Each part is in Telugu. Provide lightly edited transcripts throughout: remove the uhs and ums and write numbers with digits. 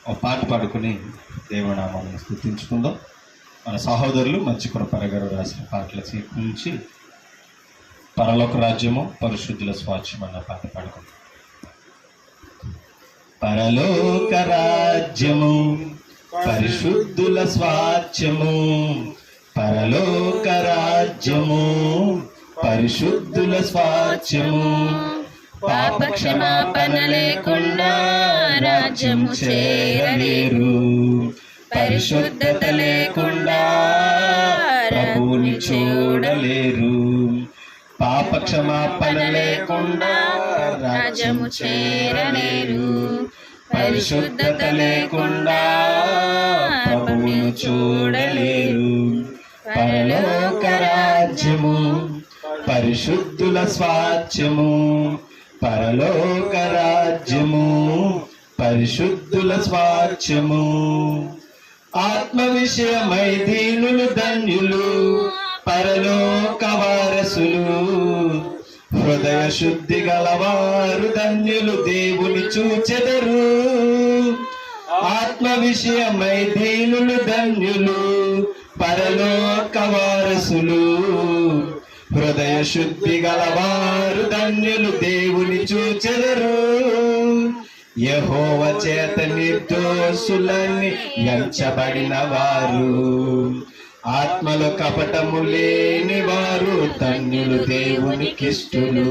ఒక పాట పాడుకుని దేవునామాన్ని స్తుతించుకుందాం. మన సహోదరులు మంచి కృపరగారు రాసిన పాటల నుంచి పరలోక రాజ్యము పరిశుద్ధుల స్వాచ్యం అన్న పాట పాడుకుందాం. పరలోక రాజ్యము పరిశుద్ధుల స్వాచ్యము, పరలోక రాజ్యము పరిశుద్ధుల స్వాచ్యము, పాప క్షమాపణ లేకుండా రాజ్యము చేరలేరు, పరిశుద్ధత లేకుండా ప్రభువుని చూడలేరు. పాప క్షమాపణ లేకుండా రాజ్యము చేరలేరు, పరిశుద్ధత లేకుండా ప్రభువును చూడలేరు. పరలోక రాజ్యము పరిశుద్ధుల స్వాచ్యము, పరలోక రాజ్యము పరిశుద్ధుల స్వాచ్యము. ఆత్మ విషయమై దీనులు ధన్యులు, పరలోక వారసులు. హృదయ శుద్ధి గలవారు ధన్యులు, దేవుని చూచెదరు. ఆత్మ విషయమై దీనులు ధన్యులు, పరలోక వారసులు. హృదయ శుద్ధి గలవారు ధన్యులు, దేవుని చూచెదరు. యెహోవా చేత నిర్దోషులని ఎంచబడిన వారు, ఆత్మలో కపటము లేని వారు ధన్యులు, దేవునికిష్టులు.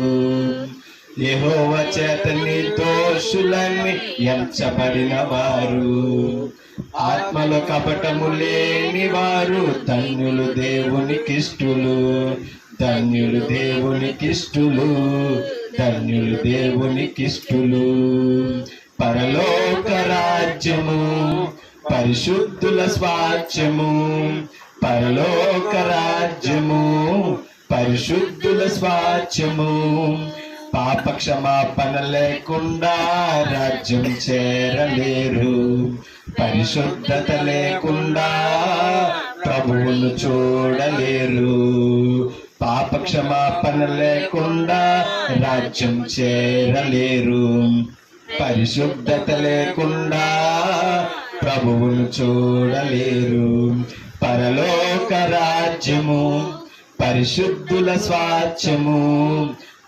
యెహోవా చేత నిర్దోషులని ఎంచబడిన వారు, ఆత్మలో కపటము లేని వారు ధన్యులు, దేవునికిష్టులు. ధన్యులు దేవునికిష్టులు, ధన్యులు దేవునికిష్టులు. పరలోక రాజ్యము పరిశుద్ధుల స్వాచ్యము, పరలోక రాజ్యము పరిశుద్ధుల స్వాచ్యము. పాప క్షమాపణ లేకుండా రాజ్యం చేరలేరు, పరిశుద్ధత లేకుండా ప్రభువును చూడలేరు. పాప క్షమాపణ లేకుండా రాజ్యం చేరలేరు, పరిశుద్ధత లేకుండా ప్రభువును చూడలేరు. పరలోక రాజ్యము పరిశుద్ధుల స్వాచ్యము,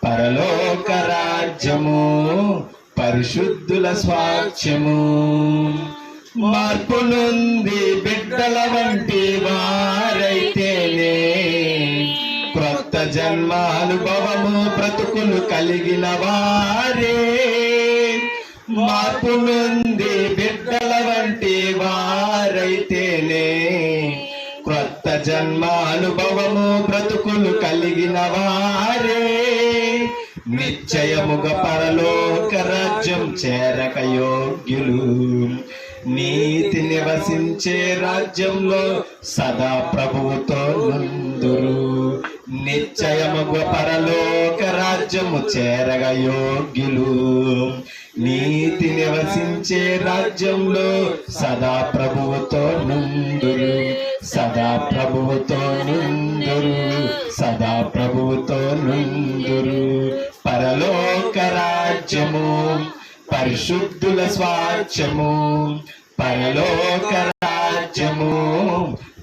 పరలోక రాజ్యము పరిశుద్ధుల స్వాచ్యము. మార్పు నుండి బిడ్డల వంటి వారైతేనే క్రొత్త జన్మానుభవము బ్రతుకులు కలిగిన వారే. మార్పు నుండి బిడ్డల వంటి వారైతేనే క్రొత్త జన్మానుభవము బ్రతుకులు కలిగిన వారే. నిశ్చయముగా పరలోక రాజ్యం చేరక యోగ్యులు, నీతి నివసించే రాజ్యంలో సదా ప్రభువుతో నుందురు. నిశ్చయముగా పరలోక రాజ్యము చేరగ యోగ్యులు, నీతి నివసించే రాజ్యంలో సదా ప్రభువుతో నుందురు. సదా ప్రభువుతో నుందురు, సదా ప్రభువుతో నుందురు. పరలోక రాజ్యము పరిశుద్ధుల స్వాచ్యము, పరలోక రాజ్యము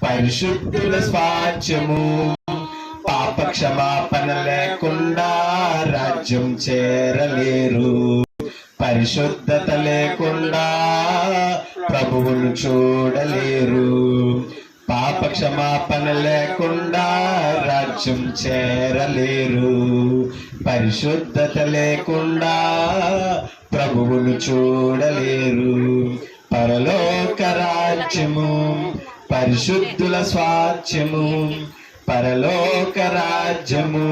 పరిశుద్ధుల స్వాచ్యము. పాప క్షమాపణ లేకుండా రాజ్యం చేరలేరు, పరిశుద్ధత లేకుండా ప్రభువును చూడలేరు. పాప క్షమాపణ లేకుండా రాజ్యం చేరలేరు, పరిశుద్ధత లేకుండా ప్రభువును చూడలేరు. పరలోక రాజ్యము పరిశుద్ధుల స్వాచ్యము, పరలోక రాజ్యము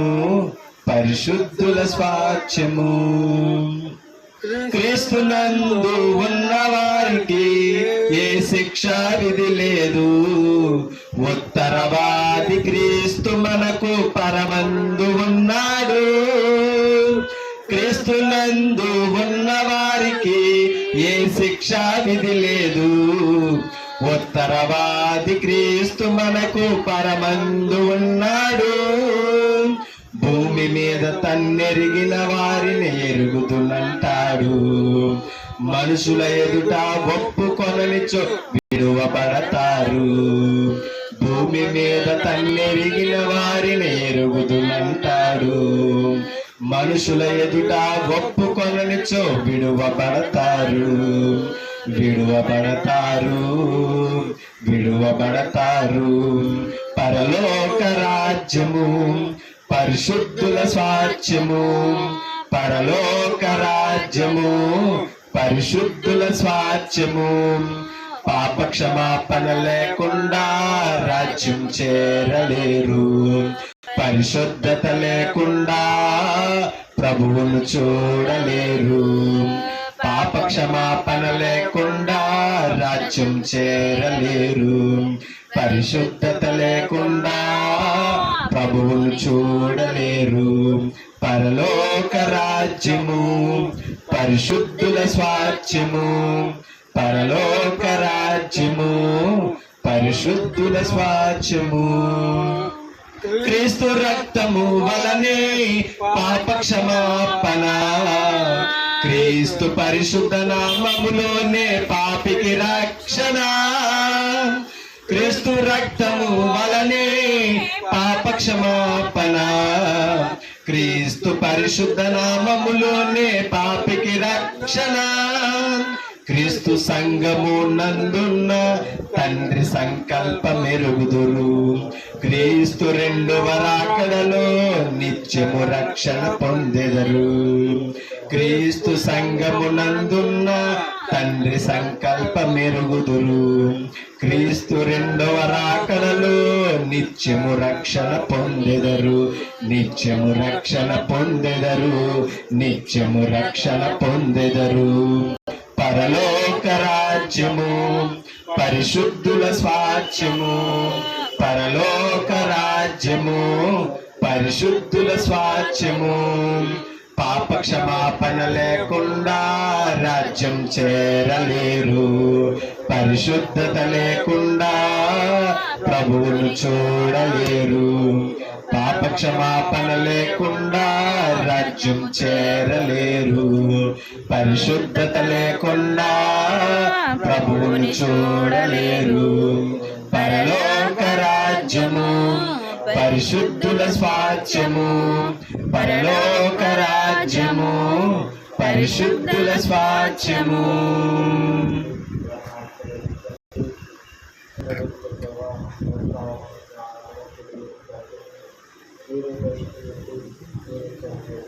పరిశుద్ధుల స్వాచ్యము. క్రీస్తునందు ఉన్నవారికి ఏ శిక్షా విధి లేదు, ఉత్తరవాది క్రీస్తు మనకు పరమందు ఉన్నాడు. క్రీస్తునందు ఉన్నవారికి ఏ శిక్షా విధి లేదు, ఉత్తరవాది క్రీస్తు మనకు పరమందు ఉన్నాడు. భూమి మీద తన్నెరిగిన వారిని ఎరుగుతున్నంటాడు, మనుషుల ఎదుట ఒప్పుకొననిచో విడువబడతారు. భూమి మీద తన్నెరిగిన వారిని ఎరుగుదునంటాడు. మనుషుల ఎదుట ఒప్పుకొననిచో విడువబడతారు. పరలోక రాజ్యము పరిశుద్ధుల స్వాస్థ్యము. పరలోక రాజ్యము పరిశుద్ధుల స్వాస్థ్యము. పాప క్షమాపణ లేకుండా రాజ్యం చేరలేరు. పరిశుద్ధత లేకుండా ప్రభువును చూడలేరు. పాప క్షమాపణ లేకుండా రాజ్యం చేరలేరు. పరిశుద్ధత లేకుండా ప్రభువును చూడలేరు. పరలోక రాజ్యము పరిశుద్ధుల స్వాస్థ్యము. పరలోక రాజ్యము పరిశుద్ధుల స్వాస్థ్యము. క్రీస్తు రక్తము వలనే పాప క్షమాపణ. క్రీస్తు పరిశుద్ధ నామములోనే పాపికి రక్షణ. క్రీస్తు రక్తము వలనే పాప క్షమాపణ. క్రీస్తు పరిశుద్ధ నామములోనే పాపికి రక్షణ. క్రీస్తు సంఘము నందున్న తండ్రి సంకల్పమెరుగుదురు. క్రీస్తు రెండవ రాకడలో నిత్యము రక్షణ పొందెదరు. క్రీస్తు సంఘము నందున్న తండ్రి సంకల్పమెరుగుదురు. క్రీస్తు రెండవ రాకడలో నిత్యము రక్షణ పొందెదరు. నిత్యము రక్షణ పొందెదరు. నిత్యము రక్షణ పొందెదరు. పరలోక రాజ్యము పరిశుద్ధుల స్వాస్థ్యము. పరలోక రాజ్యము పరిశుద్ధుల స్వాస్థ్యము. పాప క్షమాపణ లేకుండా రాజ్యం చేరలేరు. పరిశుద్ధత లేకుండా ప్రభువును చూడలేరు. పాప క్షమాపణ లేకుండా రాజ్యం చేరలేరు. పరిశుద్ధత లేకుండా ప్రభువును చూడలేరు. పరలోక రాజ్యము పరిశుద్ధుల స్వాస్థ్యము. పరలోక రాజ్యము పరిశుద్ధుల స్వాస్థ్యము. Thank you.